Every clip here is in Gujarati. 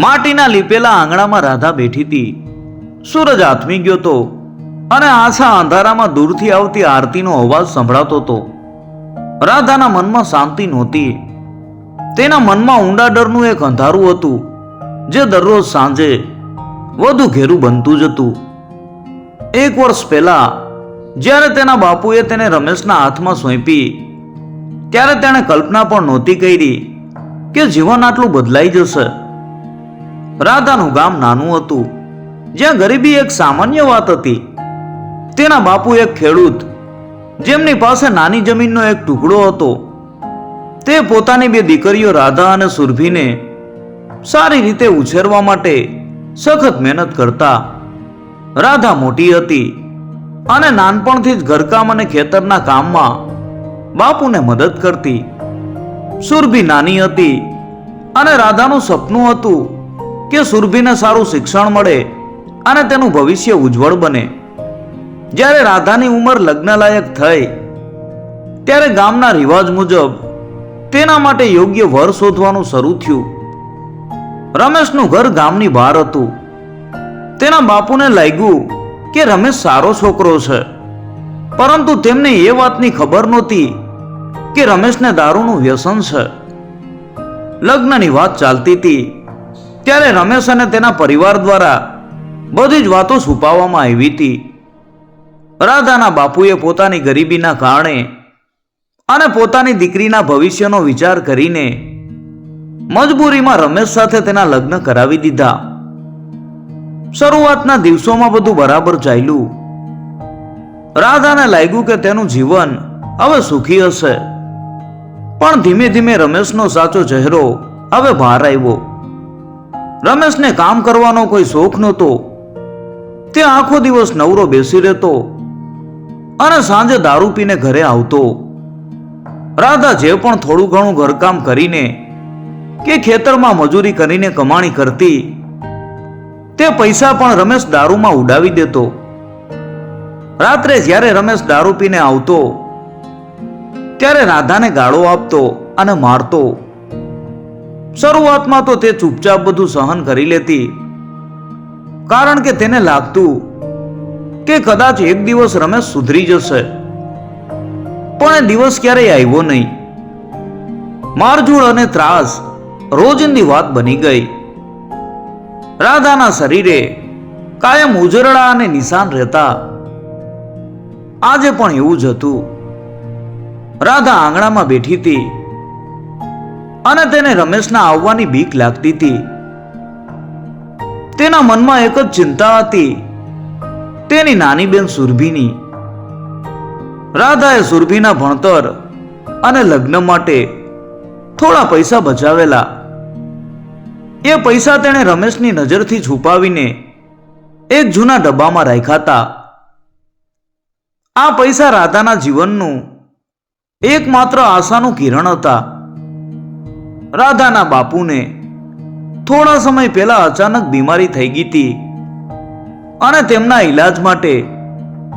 માટીના લીપેલા આંગણામાં રાધા બેઠી હતી. સૂરજ આથમી ગયો તો અને આછા અંધારામાં દૂરથી આવતી આરતીનો અવાજ સંભળાતો હતો. રાધાના મનમાં શાંતિ નહોતી. તેના મનમાં ઊંડા ડરનું એક અંધારું હતું, જે દરરોજ સાંજે વધુ ઘેરું બનતું જતું. એક વર્ષ પહેલા જ્યારે તેના બાપુએ તેને રમેશના હાથમાં સોંપી, ત્યારે તેણે કલ્પના પણ નહોતી કરી કે જીવન આટલું બદલાઈ જશે. રાધાનું ગામ નાનું હતું, જ્યાં ગરીબી એક સામાન્ય વાત હતી. તેના બાપુ એક ખેડૂત, જેમની પાસે નાની જમીનનો એક ટુકડો હતો. તે પોતાની બે દીકરીઓ રાધા અને સુરભીને સારી રીતે ઉછેરવા માટે સખત મહેનત કરતા. રાધા મોટી હતી અને નાનપણથી જ ઘરકામ અને ખેતરના કામમાં બાપુને મદદ કરતી. સુરભી નાની હતી અને રાધાનું સપનું હતું કે સુરભીને સારું શિક્ષણ મળે અને તેનું ભવિષ્ય ઉજ્જવળ બને. જ્યારે રાધાની ઉંમર લગ્નલાયક થઈ, ત્યારે ગામના રિવાજ મુજબ તેના માટે યોગ્ય વર શોધવાનું શરૂ થયું. રમેશનું ઘર ગામની બહાર હતું. તેના બાપુને લાગ્યું કે રમેશ સારો છોકરો છે, પરંતુ તેમને એ વાતની ખબર નહોતી કે રમેશને દારૂનું વ્યસન છે. લગ્નની વાત ચાલતી હતી ત્યારે રમેશ અને તેના પરિવાર દ્વારા બધી જ વાતો છુપાવવામાં આવી હતી. રાધાના બાપુએ પોતાની ગરીબીના કારણે અને પોતાની દીકરીના ભવિષ્યનો વિચાર કરીને મજબૂરીમાં રમેશ સાથે તેના લગ્ન કરાવી દીધા. શરૂઆતના દિવસોમાં બધું બરાબર ચાલ્યું. રાધાને લાગ્યું કે તેનું જીવન હવે સુખી હશે, પણ ધીમે ધીમે રમેશનો સાચો ચહેરો હવે બહાર આવ્યો. રમેશને કામ કરવાનો કોઈ શોખ નહોતો. તે આખો દિવસ નવરો બેસી રહેતો અને સાંજે દારૂ પીને ઘરે આવતો. રાધા જે પણ થોડું ઘણું ઘરકામ કરીને કે ખેતરમાં મજૂરી કરીને કમાણી કરતી, તે પૈસા પણ રમેશ દારૂમાં ઉડાવી દેતો. રાત્રે જ્યારે રમેશ દારૂ પીને આવતો, ત્યારે રાધાને ગાળો આપતો અને મારતો. શરૂઆતમાં તો તે ચૂપચાપ બધું સહન કરી લેતી, કારણ કે તેને લાગતું કે કદાચ એક દિવસ રમેશ સુધરી જશે. પણ એ દિવસ ક્યારેય આવ્યો નહીં. મારઝૂડ અને ત્રાસ રોજિંદી વાત બની ગઈ. રાધાના શરીરે કાયમ ઉજરડા અને નિશાન રહેતા. આજે પણ એવું જ હતું. રાધા આંગણામાં બેઠી હતી અને તેને રમેશના આવવાની બીક લાગતી હતી. તેના મનમાં એક જ ચિંતા હતી, તેની નાની બેન સુરભીની. રાધાએ સુરભીના ભણતર અને લગ્ન માટે થોડા પૈસા બચાવેલા. એ પૈસા તેણે રમેશની નજરથી છુપાવીને એક જૂના ડબ્બામાં રાખ્યા હતા. આ પૈસા રાધાના જીવનનું એકમાત્ર આશાનું કિરણ હતા. રાધાના બાપુને થોડા સમય પહેલા અચાનક બીમારી થઈ ગઈ હતી અને તેમના ઈલાજ માટે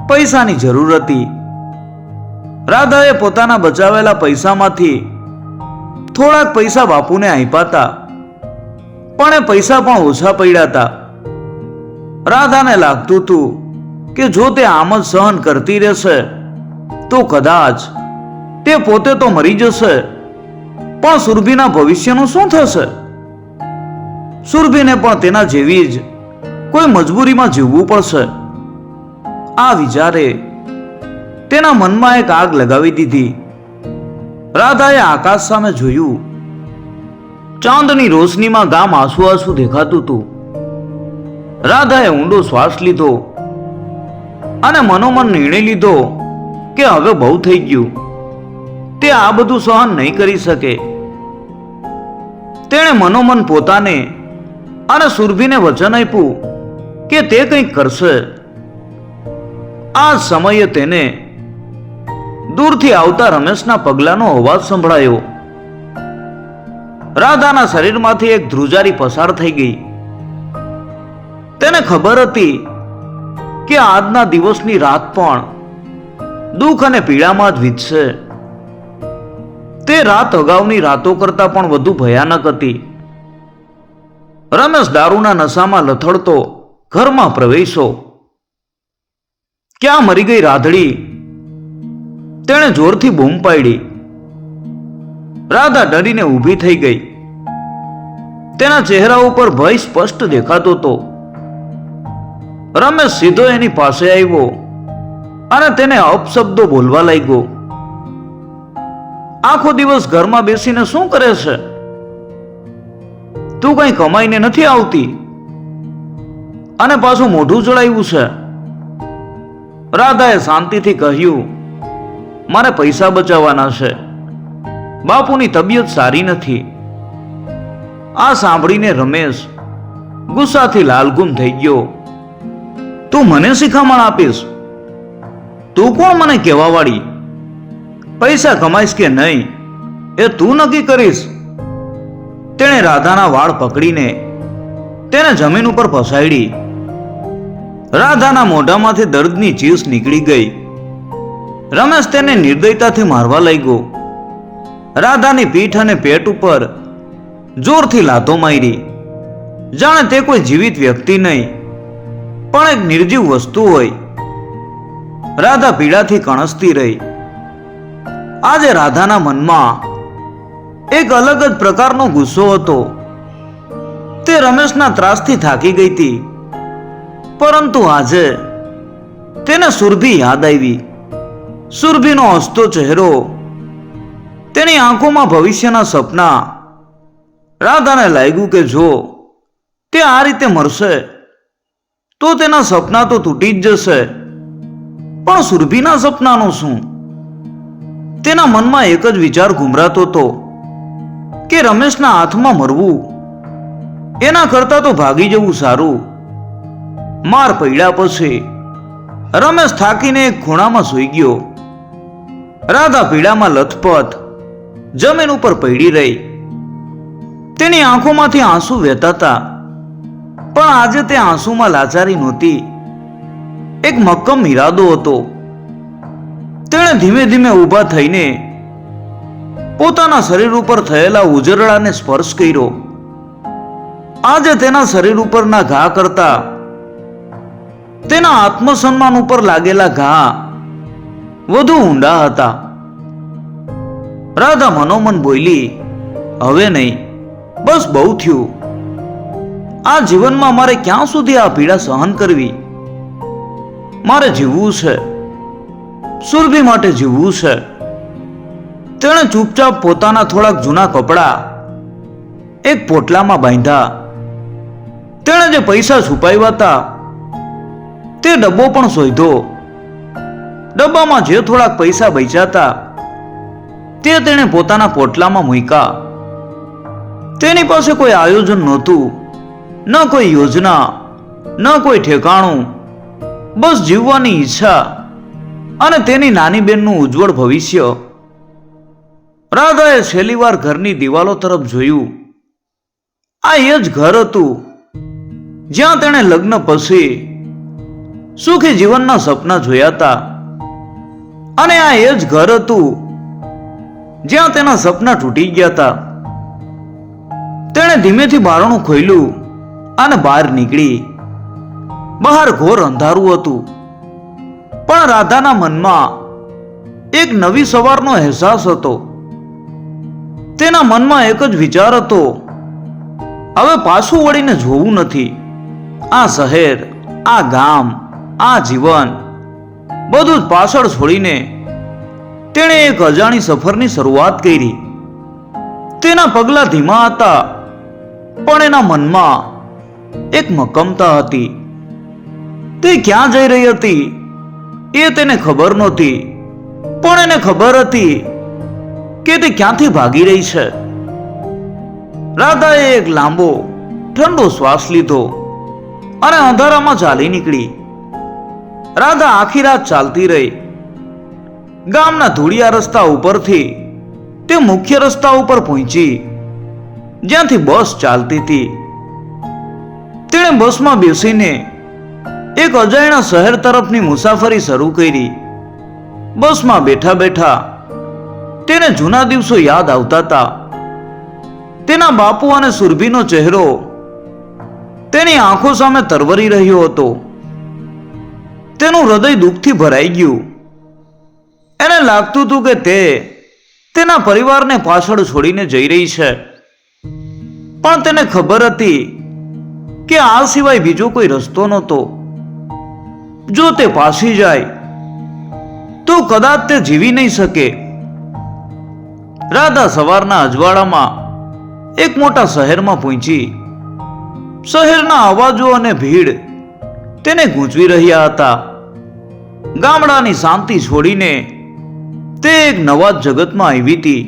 પૈસાની જરૂર હતી. રાધાએ પોતાના બચાવેલા પૈસામાંથી થોડાક પૈસા બાપુને આપ્યા હતા, પણ એ પૈસા પણ ઓછા પડ્યા હતા. રાધાને લાગતું હતું કે જો તે આમ જ સહન કરતી રહેશે તો કદાચ તે પોતે તો મરી જશે, પણ સુરભીના ભવિષ્યનું શું થશે? સુરભીને પણ તેના જેવી જ કોઈ મજબૂરીમાં જીવવું પડશે. આ વિચારે તેના મનમાં એક આગ લગાવી દીધી. રાધાએ આકાશ સામે જોયું. ચાંદની રોશનીમાં ગામ આંસુ આંસુ દેખાતું હતું. રાધાએ ઊંડો શ્વાસ લીધો અને મનોમન નિર્ણય લીધો કે હવે બહુ થઈ ગયું. તે આ બધું સહન નહીં કરી શકે. તેણે મનોમન પોતાને અને સુરભીને વચન આપ્યું કે તે કંઈક કરશે. આ સમયે તેને દૂરથી આવતા રમેશના પગલાનો અવાજ સંભળાયો. રાધાના શરીરમાંથી એક ધ્રુજારી પસાર થઈ ગઈ. તેને ખબર હતી કે આજના દિવસની રાત પણ દુઃખ અને પીડામાં જ વીતશે. તે રાત અગાઉની રાતો કરતા પણ વધુ ભયાનક હતી. રમેશ દારૂના નશામાં લથડતો ઘરમાં પ્રવેશ્યો. ક્યાં મરી ગઈ રાધડી? તેણે જોરથી બૂમ પાડી. રાધા ડરીને ઊભી થઈ ગઈ. તેના ચહેરા ઉપર ભય સ્પષ્ટ દેખાતો હતો. રમેશ સીધો એની પાસે આવ્યો અને તેને અપશબ્દો બોલવા લાગ્યો. આખો દિવસ ઘરમાં બેસીને શું કરે છે? તું કઈ કમાઈને નથી આવતી અને પાછું મોઢું ચડાવ્યું છે. રાધાએ શાંતિથી કહ્યું, મારે પૈસા બચાવવાના છે. બાપુની તબિયત સારી નથી. આ સાંભળીને રમેશ ગુસ્સાથી લાલગુમ થઈ ગયો. તું મને શિખામણ આપીશ? તું કોણ મને કહેવા વાળી? પૈસા કમાઈશ કે નહીં એ તું નક્કી કરીશ. તેણે રાધાના વાળ પકડીને તેને જમીન ઉપર ફસાડી. રાધાના મોઢામાંથી દર્દની ચીસ નીકળી ગઈ. રમેશ તેને નિર્દયતાથી મારવા લાગ્યો. રાધાની પીઠ અને પેટ ઉપર જોરથી લાતો મારી. જાણે તે કોઈ જીવિત વ્યક્તિ નહીં પણ એક નિર્જીવ વસ્તુ હોય. રાધા પીડાથી કણસતી રહી. આજે રાધાના મનમાં એક અલગ જ પ્રકારનો ગુસ્સો હતો. તે રમેશના ત્રાસથી થાકી ગઈ હતી, પરંતુ આજે તેને સુરભી યાદ આવી. સુરભીનો હસતો ચહેરો, તેની આંખોમાં ભવિષ્યના સપના. રાધાને લાગ્યું કે જો તે આ રીતે મરશે તો તેના સપના તો તૂટી જ જશે. પણ સુરભીના સપનાનું શું? તેના મનમાં એક જ વિચાર ઘૂમરાતો હતો કે રમેશના હાથમાં મરવું એના કરતા તો ભાગી જવું સારું. માર પડ્યા પછી રમેશ થાકીને એક ખૂણામાં સૂઈ ગયો. રાધા પીડામાં લથપથ જમીન ઉપર પડી રહી. તેની આંખોમાંથી આંસુ વહેતા હતા, પણ આજે તે આંસુમાં લાચારી નહોતી, એક મક્કમ ઈરાદો હતો. તેણે ધીમે ધીમે ઊભા થઈને પોતાના શરીર ઉપર થયેલા ઉજરડાને સ્પર્શ કર્યો. આજે તેના શરીર ઉપરના ઘા કરતા તેના આત્મસન્માન ઉપર લાગેલા ઘા વધુ ઊંડા હતા. રાધા મનોમન બોલી, હવે નહીં, બસ બહુ થયું. આ જીવનમાં મારે ક્યાં સુધી આ પીડા સહન કરવી? મારે જીવવું છે, સુરભી માટે જીવવું છે. તેણે ચૂપચાપ પોતાના થોડાક જૂના કપડા એક પોટલામાં બાંધ્યા. તેણે જે પૈસા છુપાવ્યા હતા તે ડબ્બો પણ શોધ્યો. ડબ્બામાં જે થોડાક પૈસા બચ્યા હતા તે તેણે પોતાના પોટલામાં મૂક્યા. તેની પાસે કોઈ આયોજન નહોતું, ન કોઈ યોજના, ન કોઈ ઠેકાણું, બસ જીવવાની ઈચ્છા અને તેની નાની બેનનું ઉજ્જવળ ભવિષ્ય. રાધાએ છેલ્લી વાર ઘરની દિવાલો તરફ જોયું. આ એ જ ઘર હતું જ્યાં તેણે લગ્ન પછી સુખી જીવનના સપના જોયા હતા, અને આ એ જ ઘર હતું જ્યાં તેના સપના તૂટી ગયા હતા. તેણે ધીમેથી બારણું ખોલ્યું અને બહાર નીકળી. બહાર ઘોર અંધારું હતું, પણ રાધાના મનમાં એક નવી સવારનો અહેસાસ હતો. તેના મનમાં એક જ વિચાર હતો, હવે પાછું વળીને જોવું નથી. આ શહેર, આ ગામ, આ જીવન બધું જ પાછળ છોડીને તેણે એક અજાણી સફરની શરૂઆત કરી. તેના પગલા ધીમા હતા, પણ એના મનમાં એક મક્કમતા હતી. તે ક્યાં જઈ રહી હતી એ તેને ખબર નહોતી, પણ એને ખબર હતી કે તે ક્યાંથી ભાગી રહી છે. રાધાએ એક લાંબો ઠંડો શ્વાસ લીધો અને અંધારામાં ચાલી નીકળી. રાધા આખી રાત ચાલતી રહી. ગામના ધૂળિયા રસ્તા ઉપરથી તે મુખ્ય રસ્તા ઉપર પહોંચી, જ્યાંથી બસ ચાલતી હતી. તેણે બસમાં બેસીને એક અજાણ્યા શહેર તરફની મુસાફરી શરૂ કરી. બસમાં બેઠા બેઠા તેને જૂના દિવસો યાદ આવતા હતા. તેના બાપુ અને સુરભીનો ચહેરો તેની આંખો સામે તરવરી રહ્યો હતો. તેનું હૃદય દુઃખથી ભરાઈ ગયું. એને લાગતું હતું કે તે તેના પરિવારને પાછળ છોડીને જઈ રહી છે, પણ તેને ખબર હતી કે આ સિવાય બીજો કોઈ રસ્તો નહોતો. જો તે પાછી જાય તો કદાચ તે જીવી નહીં શકે. રાધા સવારના અજવાળામાં એક મોટા શહેરમાં પહોંચી. શહેરના અવાજો અને ભીડ તેને ગૂંચવી રહ્યા હતા. ગામડાની શાંતિ છોડીને તે એક નવા જગતમાં આવી હતી.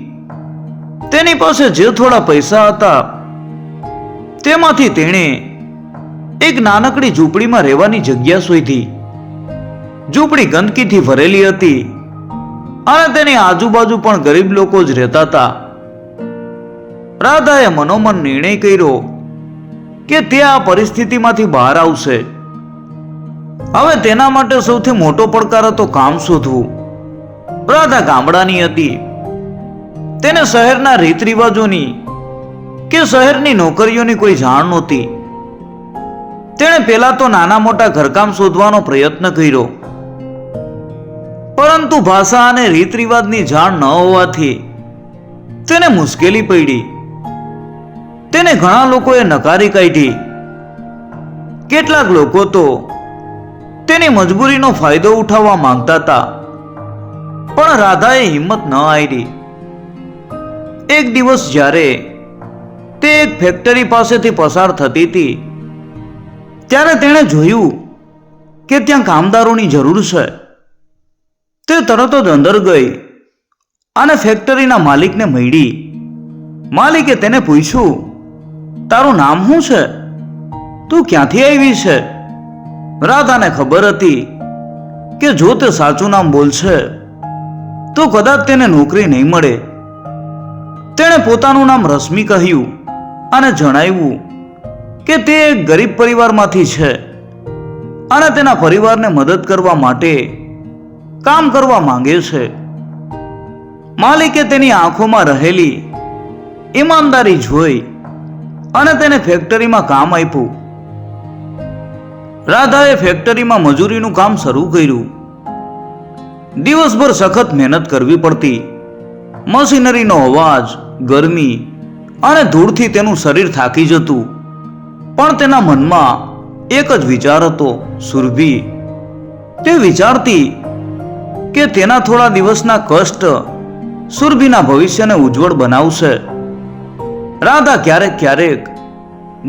તેની પાસે જે થોડા પૈસા હતા તેમાંથી તેણે એક નાનકડી ઝૂંપડીમાં રહેવાની જગ્યા શોધી. ઝૂંપડી ગંદકીથી ભરેલી હતી અને તેની આજુબાજુ પણ ગરીબ લોકો જ રહેતા હતા. રાધાએ મનોમન નિર્ણય કર્યો કે તે આ પરિસ્થિતિમાંથી બહાર આવશે. હવે તેના માટે સૌથી મોટો પડકાર હતો કામ શોધવું. રાધા ગામડાની હતી. તેને શહેરના રીત રિવાજોની કે શહેરની નોકરીઓની કોઈ જાણ નહોતી. તેણે પહેલા તો નાના મોટા ઘરકામ શોધવાનો પ્રયત્ન કર્યો, પરંતુ ભાષા અને રીત રિવાજની જાણ ન હોવાથી તેને મુશ્કેલી પડી. તેને ઘણા લોકોએ નકારી કાઢી. કેટલાક લોકો તો તેની મજબૂરીનો ફાયદો ઉઠાવવા માંગતા હતા, પણ રાધાએ હિંમત ન હારી. એક દિવસ જ્યારે તે એક ફેક્ટરી પાસેથી પસાર થતી હતી ત્યારે તેણે જોયું કે ત્યાં કામદારોની જરૂર છે. તે તરત જ અંદર ગઈ અને ફેક્ટરીના માલિકને મળી. માલિકે તેને પૂછ્યું, તારું નામ શું છે? તું ક્યાંથી આવી છે? રાધાને ખબર હતી કે જો તે સાચું નામ બોલશે તો કદાચ તેને નોકરી નહીં મળે. તેણે પોતાનું નામ રશ્મિ કહ્યું અને જણાવ્યું કે તે એક ગરીબ પરિવારમાંથી છે અને તેના પરિવારને મદદ કરવા માટે કામ કરવા માંગે છે. માલિકે તેની આંખોમાં રહેલી ઈમાનદારી જોઈ અને તેને ફેક્ટરીમાં કામ આપ્યું. રાધાએ ફેક્ટરીમાં મજૂરીનું કામ શરૂ કર્યું. દિવસભર સખત મહેનત કરવી પડતી. મશીનરીનો અવાજ, ગરમી અને ધૂળથી તેનું શરીર થાકી જતું. પણ તેના મનમાં એક જ વિચાર હતો, સુરભી. તે વિચારતી કે તેના થોડા દિવસના કષ્ટ સુરભીના ભવિષ્યને ઉજ્જવળ બનાવશે. રાધા ક્યારેક ક્યારેક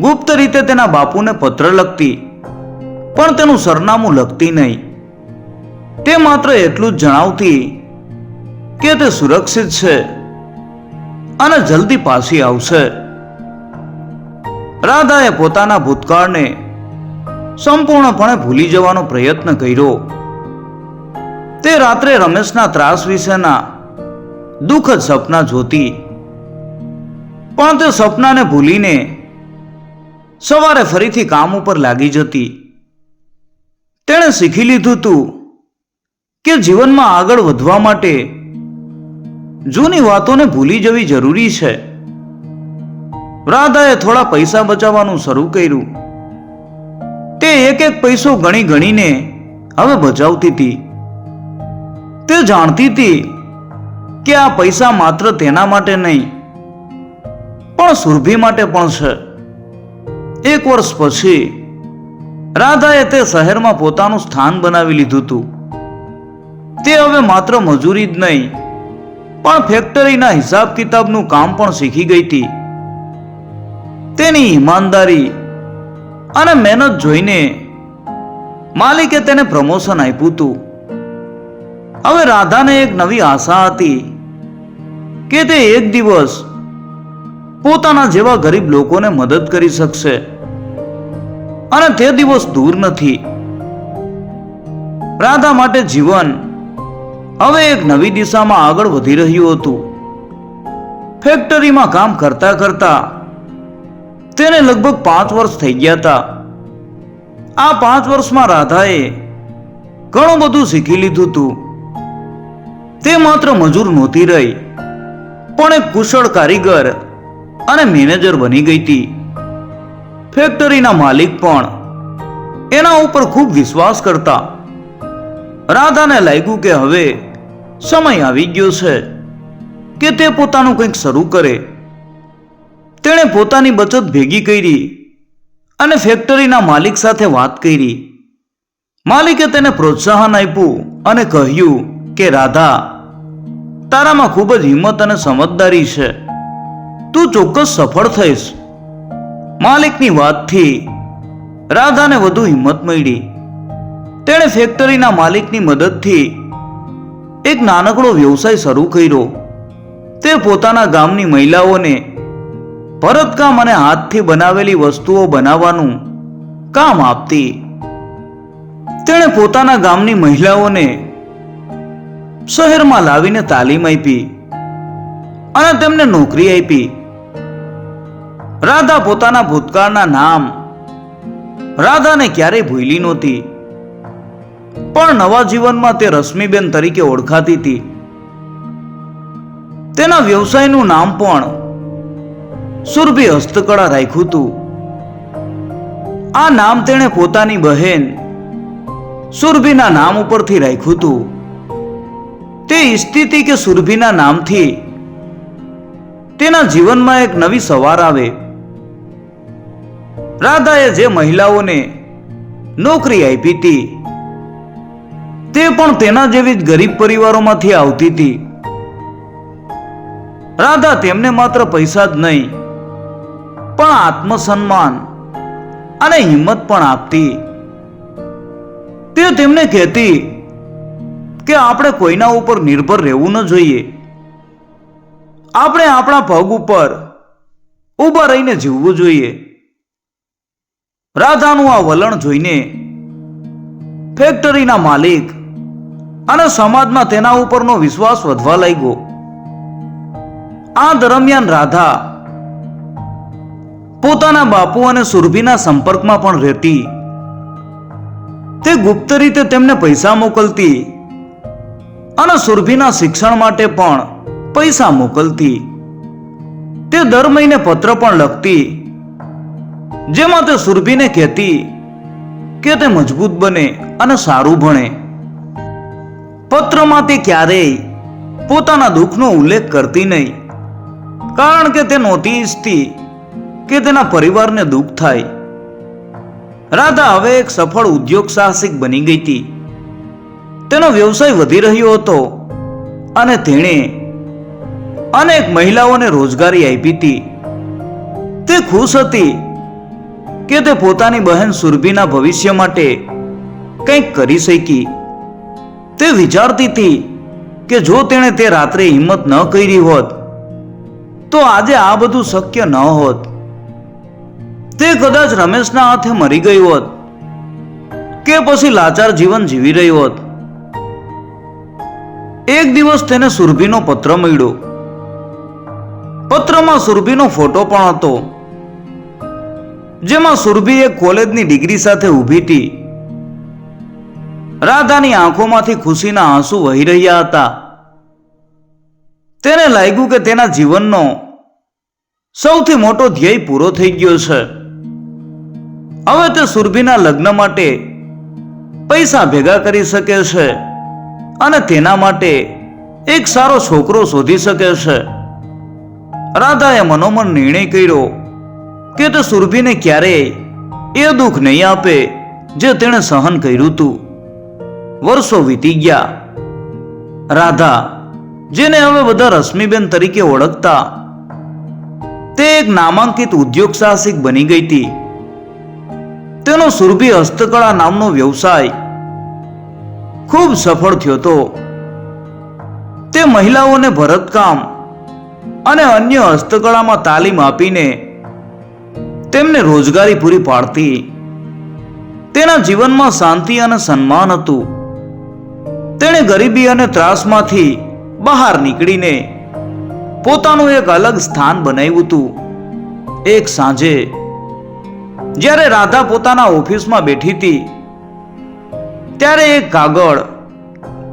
ગુપ્ત રીતે તેના બાપુને પત્ર લખતી, પણ તેનું સરનામું લખતી નહીં. તે માત્ર એટલું જ જણાવતી કે તે સુરક્ષિત છે અને જલ્દી પાછી આવશે. રાધાએ પોતાના ભૂતકાળને સંપૂર્ણપણે ભૂલી જવાનો પ્રયત્ન કર્યો. તે રાત્રે રમેશના ત્રાસ વિશેના દુઃખદ સપના જોતી, પણ તે સપનાને ભૂલીને સવારે ફરીથી કામ ઉપર લાગી જતી. તેણે શીખી લીધું હતું કે જીવનમાં આગળ વધવા માટે જૂની વાતોને ભૂલી જવી જરૂરી છે. રાધાએ થોડા પૈસા બચાવવાનું શરૂ કર્યું. તે એક એક પૈસો ગણી ગણીને હવે બચાવતી હતી. તે જાણતી હતી કે આ પૈસા માત્ર તેના માટે નહીં પણ સુરભી માટે પણ છે. એક વર્ષ પછી રાધાએ તે શહેરમાં પોતાનું સ્થાન બનાવી લીધું હતું. તે હવે માત્ર મજૂરી જ નહીં પણ ફેક્ટરીના હિસાબ કિતાબનું કામ પણ શીખી ગઈ હતી. તેની ઈમાનદારી અને મહેનત જોઈને માલિકે તેને પ્રમોશન આપ્યું હતું. હવે રાધાને એક નવી આશા હતી કે તે એક દિવસ પોતાના જેવા ગરીબ લોકોને મદદ કરી શકશે અને તે દિવસ દૂર નથી. રાધા માટે જીવન હવે એક નવી દિશામાં આગળ વધી રહ્યું હતું. ફેક્ટરીમાં કામ કરતા કરતા તેને લગભગ 5 વર્ષ થઈ ગયા હતા. આ 5 વર્ષમાં રાધાએ ઘણું બધું શીખી લીધું હતું. તે માત્ર મજૂર નહોતી રહી પણ એક કુશળ કારીગર અને મેનેજર બની ગઈ હતી. ફેક્ટરીના માલિક પણ એના ઉપર ખૂબ વિશ્વાસ કરતા. રાધાને લાગ્યું કે હવે સમય આવી ગયો છે કે તે પોતાનું કંઈક શરૂ કરે. તેણે પોતાની બચત ભેગી કરી અને ફેક્ટરીના માલિક સાથે વાત કરી. માલિકે તેને પ્રોત્સાહન આપ્યું અને કહ્યું કે રાધા, તારામાં ખૂબ જ હિંમત અને સમજદારી છે, તું ચોક્કસ સફળ થઈશ. માલિકની વાતથી રાધાને વધુ હિંમત મળી. તેણે ફેક્ટરીના માલિકની મદદથી એક નાનકડો વ્યવસાય શરૂ કર્યો. તે પોતાના ગામની મહિલાઓને ભરતકામ અને હાથથી બનાવેલી વસ્તુઓ બનાવવાનું કામ આપતી. તેણે પોતાના ગામની મહિલાઓને શહેરમાં લાવીને તાલીમ આપી અને તેમને નોકરી આપી. રાધા પોતાના ભૂતકાળના નામ રાધાને ક્યારેય ભૂલી નહોતી, પણ નવા જીવનમાં તે રશ્મિબેન તરીકે ઓળખાતી હતી. તેના વ્યવસાયનું નામ પણ સુરભી હસ્તકળા રાખ્યું હતું. આ નામ તેણે પોતાની બહેન સુરભીના નામ ઉપરથી રાખ્યું હતું. તે ઈચ્છતી હતી કે સુરભીના નામથી તેના જીવનમાં એક નવી સવાર આવે. રાધાએ જે મહિલાઓને નોકરી આપી હતી તે પણ તેના જેવી જ ગરીબ પરિવારોમાંથી આવતી હતી. રાધા તેમને માત્ર પૈસા જ નહીં પણ આત્મસન્માન અને હિંમત પણ આપતી. તે તેમને કહેતી કે આપણે કોઈના ઉપર નિર્ભર રહેવું ન જોઈએ. આપણે આપણા પગ ઉપર ઊભા રહીને જીવવું જોઈએ. રાધાનું આ વલણ જોઈને ફેક્ટરીના માલિક અને સમાજમાં તેના ઉપરનો વિશ્વાસ વધવા લાગ્યો. આ દરમિયાન રાધા પોતાના બાપુ અને સુરભીના સંપર્કમાં પણ રહેતી. તે ગુપ્ત રીતે તેમને પૈસા મોકલતી અને સુરભીના શિક્ષણ માટે પણ પૈસા મોકલતી. તે દર મહિને પત્ર પણ લખતી, જેમાં તે સુરભીને કહેતી કે તે મજબૂત બને અને સારું ભણે. પત્રમાં તે ક્યારેય પોતાના દુઃખનો ઉલ્લેખ કરતી નહીં, કારણ કે તે નહોતી ઈચ્છતી કે તેના પરિવારને દુઃખ થાય. રાધા હવે એક સફળ ઉદ્યોગ સાહસિક બની ગઈ હતી. તેનો વ્યવસાય વધી રહ્યો હતો અને તેણે અનેક મહિલાઓને રોજગારી આપી હતી. તે ખુશ હતી કે તે પોતાની બહેન સુરભીના ભવિષ્ય માટે કંઈક કરી શકી. તે વિચારતી હતી કે જો તેણે તે રાત્રે હિંમત ન કરી હોત તો આજે આ બધું શક્ય ન હોત. તે કદાચ રમેશના હાથે મરી ગઈ હોત કે પછી લાચાર જીવન જીવી રહી હોત. એક દિવસ તેને સુરભીનો પત્ર મળ્યો. પત્રમાં સુરભીનો ફોટો પણ હતો, જેમાં સુરભી એક કોલેજની ડિગ્રી સાથે ઊભી હતી. રાધાની આંખોમાંથી ખુશીના આંસુ વહી રહ્યા હતા. તેને લાગ્યું કે તેના જીવનનો સૌથી મોટો ધ્યેય પૂરો થઈ ગયો છે. હવે તે સુરભીના લગ્ન માટે પૈસા ભેગા કરી શકે છે અને તેના માટે એક સારો છોકરો શોધી શકે છે. રાધાએ મનોમન નિર્ણય કર્યો કે તે સુરભીને ક્યારેય એ દુઃખ નહીં આપે જે તેણે સહન કર્યું હતું. વર્ષો વીતી ગયા. રાધા, જેને હવે બધા રશ્મિબેન તરીકે ઓળખતા, તે એક નામાંકિત ઉદ્યોગ સાહસિક બની ગઈ હતી. તેનો સુરભી હસ્તકળા નામનો વ્યવસાય ખૂબ સફળ થયો હતો. તે મહિલાઓને ભરતકામ અને અન્ય હસ્તકળામાં તાલીમ આપીને તેમને રોજગારી પૂરી પાડતી. તેના જીવનમાં શાંતિ અને સન્માન હતું. તેણે ગરીબી અને ત્રાસમાંથી બહાર નીકળીને પોતાનું એક અલગ સ્થાન બનાવ્યું હતું. એક સાંજે જ્યારે રાધા પોતાના ઓફિસમાં બેઠી હતી ત્યારે એક કાગળ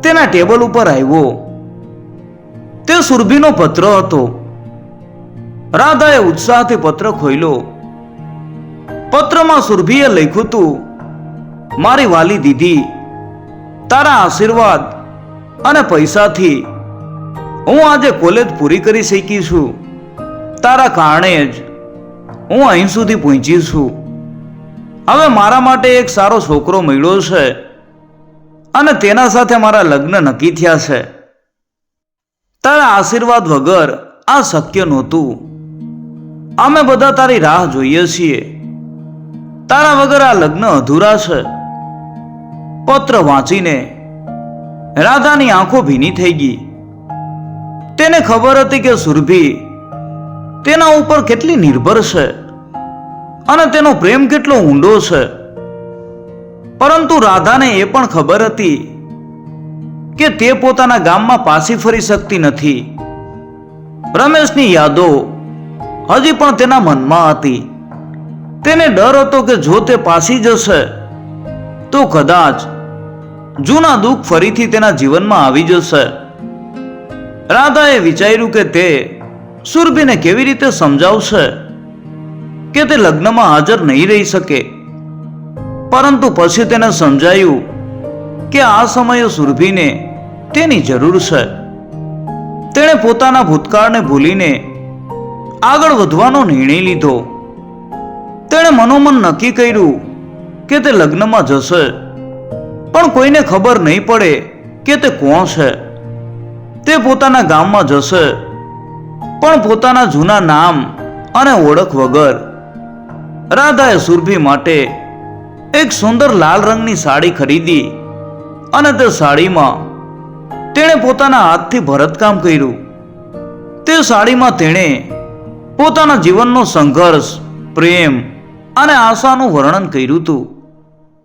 તેના ટેબલ ઉપર આવ્યો. તે સુરભીનો પત્ર હતો. રાધાએ ઉત્સાહથી પત્ર ખોલ્યો પત્રમાં સુરભીએ લખ્યું હતું, મારી વાલી દીદી, તારા આશીર્વાદ અને પૈસાથી હું આજે કોલેજ પૂરી કરી શકી છું. તારા કારણે જ હું અહીં સુધી પહોંચી છું. હવે મારા માટે એક સારો છોકરો મળ્યો છે અને તેના સાથે મારા લગ્ન નક્કી થયા છે. તારા આશીર્વાદ વગર આ શક્ય નહોતું. અમે બધા તારી રાહ જોઈએ છીએ. તારા વગર આ લગ્ન અધૂરા છે. પત્ર વાંચીને રાધાની આંખો ભીની થઈ ગઈ. તેને ખબર હતી કે સુરભી તેના ઉપર કેટલી નિર્ભર છે અને તેનો પ્રેમ કેટલો ઊંડો છે. પરંતુ રાધાને એ પણ ખબર હતી કે તે પોતાના ગામમાં પાછી ફરી શકતી નથી. રમેશની યાદો હજી પણ તેના મનમાં હતી. તેને ડર હતો કે જો તે પાછી જશે તો કદાચ જૂના દુઃખ ફરીથી તેના જીવનમાં આવી જશે. રાધાએ વિચાર્યું કે તે સુરભીને કેવી રીતે સમજાવશે કે તે લગ્નમાં હાજર નહીં રહી શકે. પરંતુ પછી તેને સમજાયું કે આ સમયે સુરભીને તેની જરૂર છે. તેણે પોતાના ભૂતકાળને ભૂલીને આગળ વધવાનો નિર્ણય લીધો. તેણે મનોમન નક્કી કર્યું કે તે લગ્નમાં જશે, પણ કોઈને ખબર નહીં પડે કે તે કોણ છે. તે પોતાના ગામમાં જશે, પણ પોતાના જૂના નામ અને ઓળખ વગર. રાધાએ સુરભી માટે એક સુંદર લાલ રંગની સાડી ખરીદી અને તે સાડીમાં તેણે પોતાના હાથથી ભરતકામ કર્યું. તે સાડીમાં તેણે પોતાના જીવનનો સંઘર્ષ, પ્રેમ અને આશાનું વર્ણન કર્યું હતું.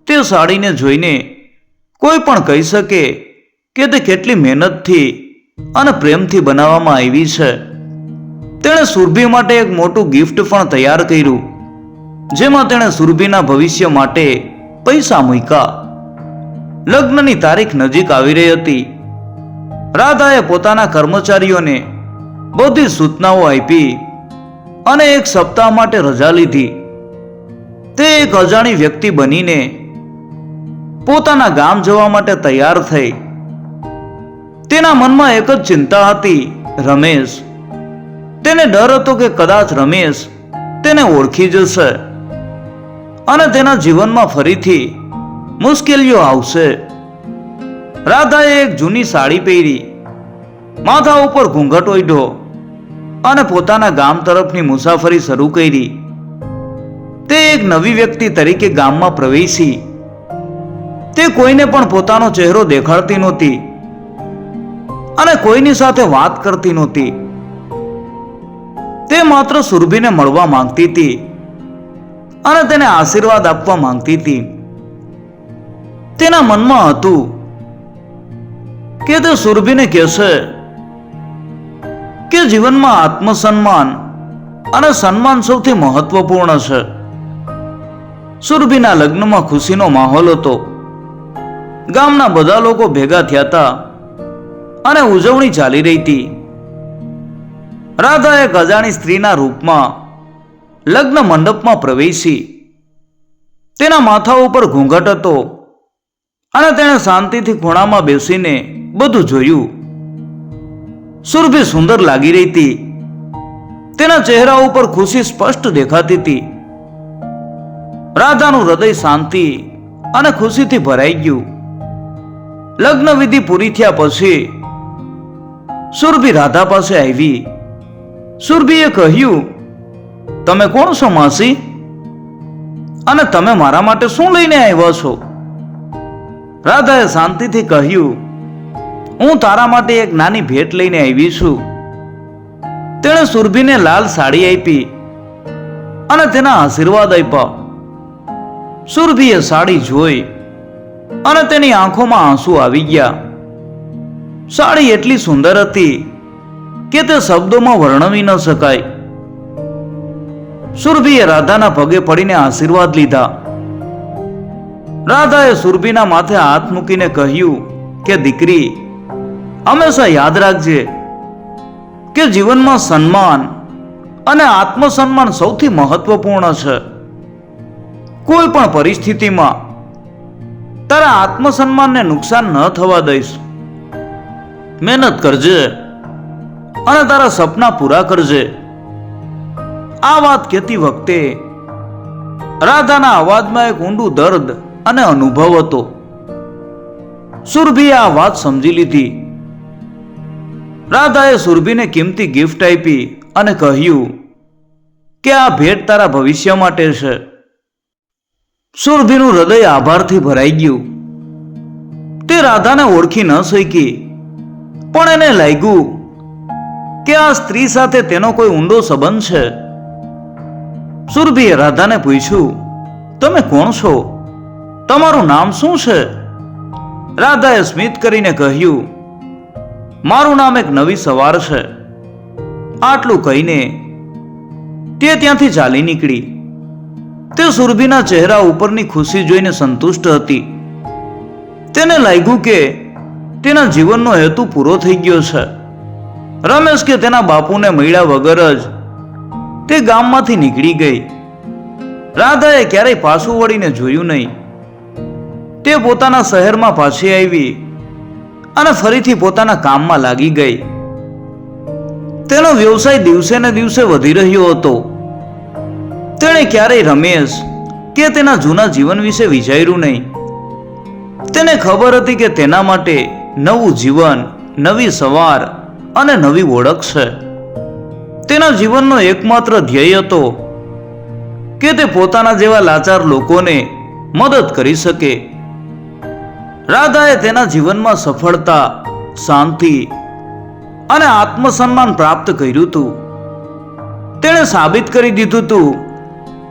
તે સાડીને જોઈને કોઈ પણ કહી શકે કે તે કેટલી મહેનતથી અને પ્રેમથી બનાવવામાં આવી છે. તેણે સુરભી માટે એક મોટું ગિફ્ટ પણ તૈયાર કર્યું, જેમાં તેણે સુરભીના ભવિષ્ય માટે પૈસા મૂક્યા. લગ્નની તારીખ નજીક આવી રહી હતી. રાધાએ પોતાના કર્મચારીઓને બધી સૂચનાઓ આપી અને એક સપ્તાહ માટે રજા લીધી. તે એક અજાણી વ્યક્તિ બનીને પોતાના ગામ જવા માટે તૈયાર થઈ. તેના મનમાં એક જ ચિંતા હતી, રમેશ. તેને ડર હતો કે કદાચ રમેશ તેને ઓળખી જશે અને તેના જીવનમાં ફરીથી મુશ્કેલીઓ આવશે. રાધાએ એક જૂની સાડી પહેરી, માથા ઉપર ઘૂંઘટ ઓઢ્યો અને પોતાના ગામ તરફની મુસાફરી શરૂ કરી. તે એક નવી વ્યક્તિ તરીકે ગામમાં પ્રવેશી. તે કોઈને પણ પોતાનો ચહેરો દેખાડતી નહોતી અને કોઈની સાથે વાત કરતી નહોતી. તે માત્ર સુરભીને મળવા માંગતી હતી અને તેને આશીર્વાદ આપવા માંગતી હતી. તેના મનમાં હતું કે તે સુરભીને કહેશે કે જીવનમાં આત્મસન્માન અને સન્માન સૌથી મહત્વપૂર્ણ છે. સુરભીના લગ્નમાં ખુશીનો માહોલ હતો. ગામના બધા લોકો ભેગા થયા હતા અને ઉજવણી ચાલી રહી હતી. રાધા એક અજાણી સ્ત્રીના રૂપમાં લગ્ન મંડપમાં પ્રવેશી. તેના માથા ઉપર ઘૂંઘટ હતો અને તેણે શાંતિથી ખૂણામાં બેસીને બધું જોયું. સુરભી સુંદર લાગી રહી હતી. તેના ચહેરા ઉપર ખુશી સ્પષ્ટ દેખાતી હતી. રાધાનું હૃદય શાંતિ અને ખુશીથી ભરાઈ ગયું. લગ્ન વિધિ પૂરી થયા પછી સુરભી રાધા પાસે આવી. સુરભીએ કહ્યું, તમે કોણ છો માસી? અને તમે મારા માટે શું લઈને આવ્યા છો? રાધાએ શાંતિથી કહ્યું, હું તારા માટે એક નાની ભેટ લઈને આવી છું. તેણે સુરભીને લાલ સાડી આપી અને તેના આશીર્વાદ આપ્યા. સુરભીએ સાડી જોઈ અને તેની આંખોમાં આંસુ આવી ગયા. સાડી એટલી સુંદર હતી કે તે શબ્દોમાં વર્ણવી ન શકાય. સુરભીએ રાધાના પગે પડીને આશીર્વાદ લીધા. રાધાએ સુરભીના માથે હાથ મૂકીને કહ્યું કે દીકરી, હંમેશા યાદ રાખજે કે જીવનમાં સન્માન અને આત્મસન્માન સૌથી મહત્વપૂર્ણ છે. કોઈ પણ પરિસ્થિતિમાં તારા આત્મસન્માનને નુકસાન ન થવા દઈશ. મહેનત કરજે અને તારા સપના પૂરા કરજે. આ વાત કહેતી વખતે રાધાના અવાજમાં એક ઊંડું દર્દ અને અનુભવ હતો. સુરભીએ આ વાત સમજી લીધી. રાધાએ સુરભીને કિંમતી ગિફ્ટ આપી અને કહ્યું કે આ ભેટ તારા ભવિષ્ય માટે છે. સુરભીનું હૃદય આભારથી ભરાઈ ગયું. તે રાધાને ઓળખી ન શકી, પણ એને લાગ્યું કે આ સ્ત્રી સાથે તેનો કોઈ ઊંડો સંબંધ છે. સુરભીએ રાધાને પૂછ્યું, તમે કોણ છો? તમારું નામ શું છે? રાધાએ સ્મિત કરીને કહ્યું, મારું નામ એક નવી સવાર છે. આટલું કહીને તે ત્યાંથી ચાલી નીકળી. તે સુરભીના ચહેરા ઉપરની ખુશી જોઈને સંતુષ્ટ હતી. તેને લાગ્યું કે તેના જીવનનો હેતુ પૂરો થઈ ગયો છે. રમેશ કે તેના બાપુને મળ્યા વગર જ તે ગામમાંથી નીકળી ગઈ. રાધાએ ક્યારેય પાછું વળીને જોયું નહીં. તે પોતાના શહેરમાં પાછી આવી અને ફરીથી પોતાના કામમાં લાગી ગઈ. તેનો વ્યવસાય દિવસે ને દિવસે વધી રહ્યો હતો. તેણે ક્યારેય રમેશ કે તેના જૂના જીવન વિશે વિચાર્યું નહીં. તેને ખબર હતી કે તેના માટે નવું જીવન, નવી સવાર અને નવી ઓળખ છે. તેના જીવનનો એકમાત્ર ધ્યેય હતો કે તે પોતાના જેવા લાચાર લોકોને મદદ કરી શકે. રાધાએ તેના જીવનમાં સફળતા, શાંતિ અને આત્મસન્માન પ્રાપ્ત કર્યું હતું. તેણે સાબિત કરી દીધું હતું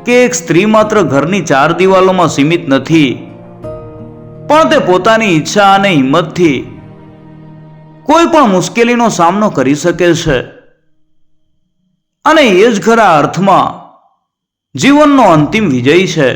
કે એક સ્ત્રી માત્ર ઘરની 4 દિવાલોમાં સીમિત નથી, પણ તે પોતાની ઈચ્છા અને હિંમતથી કોઈ પણ મુશ્કેલીનો સામનો કરી શકે છે. અને એ જ ખરા અર્થમાં જીવનનો અંતિમ વિજય છે.